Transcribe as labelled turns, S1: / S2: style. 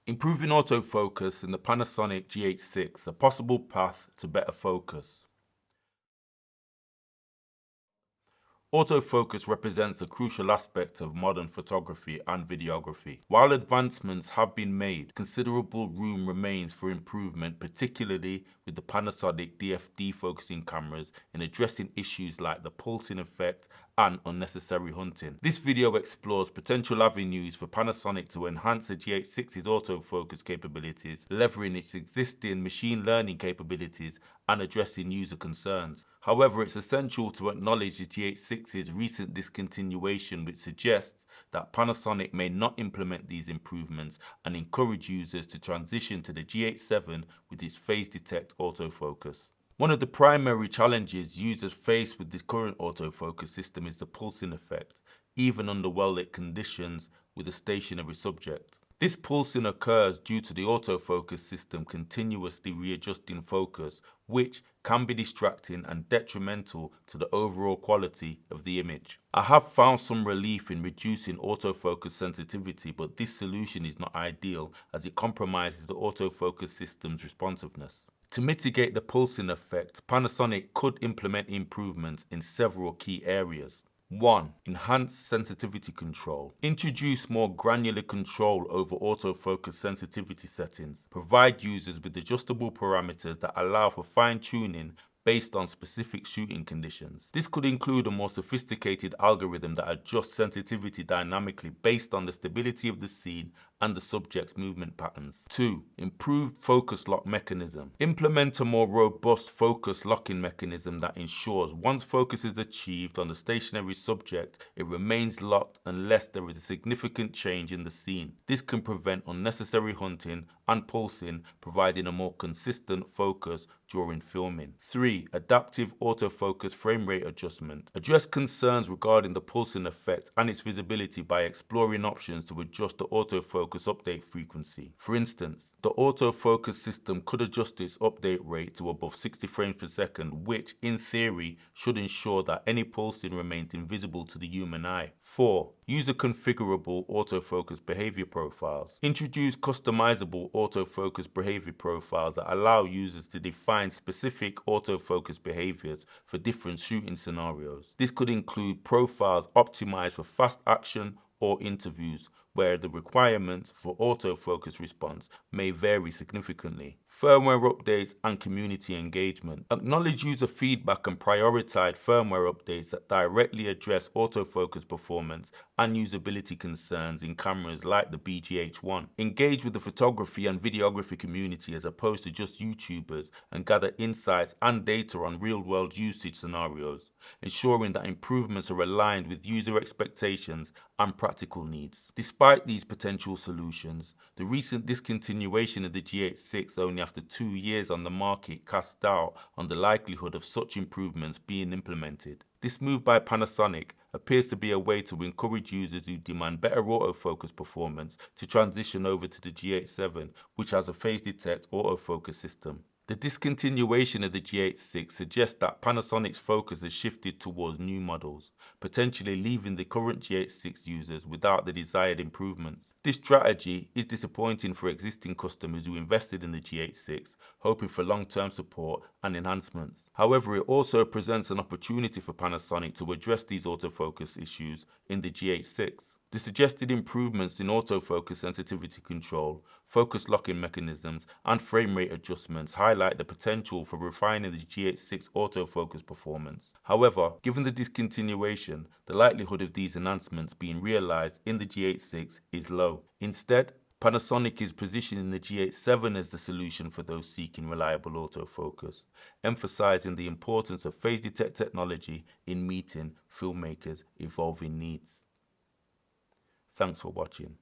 S1: Improving autofocus in the Panasonic GH6, a possible path to better focus. Autofocus represents a crucial aspect of modern photography and videography. While advancements have been made, considerable room remains for improvement, particularly with the Panasonic DFD focusing cameras in addressing issues like the pulsing effect and unnecessary hunting. This video explores potential avenues for Panasonic to enhance the GH6's autofocus capabilities, leveraging its existing machine learning capabilities and addressing user concerns. However, it's essential to acknowledge the GH6's recent discontinuation, which suggests that Panasonic may not implement these improvements and encourage users to transition to the GH7 with its phase detect autofocus. One of the primary challenges users face with the current autofocus system is the pulsing effect, even under well-lit conditions with a stationary subject. This pulsing occurs due to the autofocus system continuously readjusting focus, which can be distracting and detrimental to the overall quality of the image. I have found some relief in reducing autofocus sensitivity, but this solution is not ideal as it compromises the autofocus system's responsiveness. To mitigate the pulsing effect, Panasonic could implement improvements in several key areas. 1. Enhanced sensitivity control. Introduce more granular control over autofocus sensitivity settings. Provide users with adjustable parameters that allow for fine-tuning based on specific shooting conditions. This could include a more sophisticated algorithm that adjusts sensitivity dynamically based on the stability of the scene and the subject's movement patterns. 2. Improved focus lock mechanism. Implement a more robust focus locking mechanism that ensures once focus is achieved on the stationary subject, it remains locked unless there is a significant change in the scene. This can prevent unnecessary hunting and pulsing, providing a more consistent focus during filming. 3. Adaptive autofocus frame rate adjustment. Address concerns regarding the pulsing effect and its visibility by exploring options to adjust the autofocus update frequency. For instance, the autofocus system could adjust its update rate to above 60 frames per second, which in theory should ensure that any pulsing remains invisible to the human eye. 4. User configurable autofocus behavior profiles. Introduce customizable autofocus behavior profiles that allow users to define specific autofocus behaviors for different shooting scenarios. This could include profiles optimized for fast action or interviews, where the requirements for autofocus response may vary significantly. Firmware updates and community engagement. Acknowledge user feedback and prioritize firmware updates that directly address autofocus performance and usability concerns in cameras like the BGH1. Engage with the photography and videography community as opposed to just YouTubers and gather insights and data on real-world usage scenarios, ensuring that improvements are aligned with user expectations and practical needs. Despite these potential solutions, the recent discontinuation of the GH6 only after 2 years on the market casts doubt on the likelihood of such improvements being implemented. This move by Panasonic appears to be a way to encourage users who demand better autofocus performance to transition over to the GH7, which has a phase detect autofocus system. The discontinuation of the GH6 suggests that Panasonic's focus has shifted towards new models, potentially leaving the current GH6 users without the desired improvements. This strategy is disappointing for existing customers who invested in the GH6, hoping for long-term support and enhancements. However, it also presents an opportunity for Panasonic to address these autofocus issues in the GH6. The suggested improvements in autofocus sensitivity control, focus locking mechanisms, and frame rate adjustments highlight the potential for refining the GH6 autofocus performance. However, given the discontinuation, the likelihood of these enhancements being realized in the GH6 is low. Instead, Panasonic is positioning the GH7 as the solution for those seeking reliable autofocus, emphasizing the importance of phase detect technology in meeting filmmakers' evolving needs. Thanks for watching.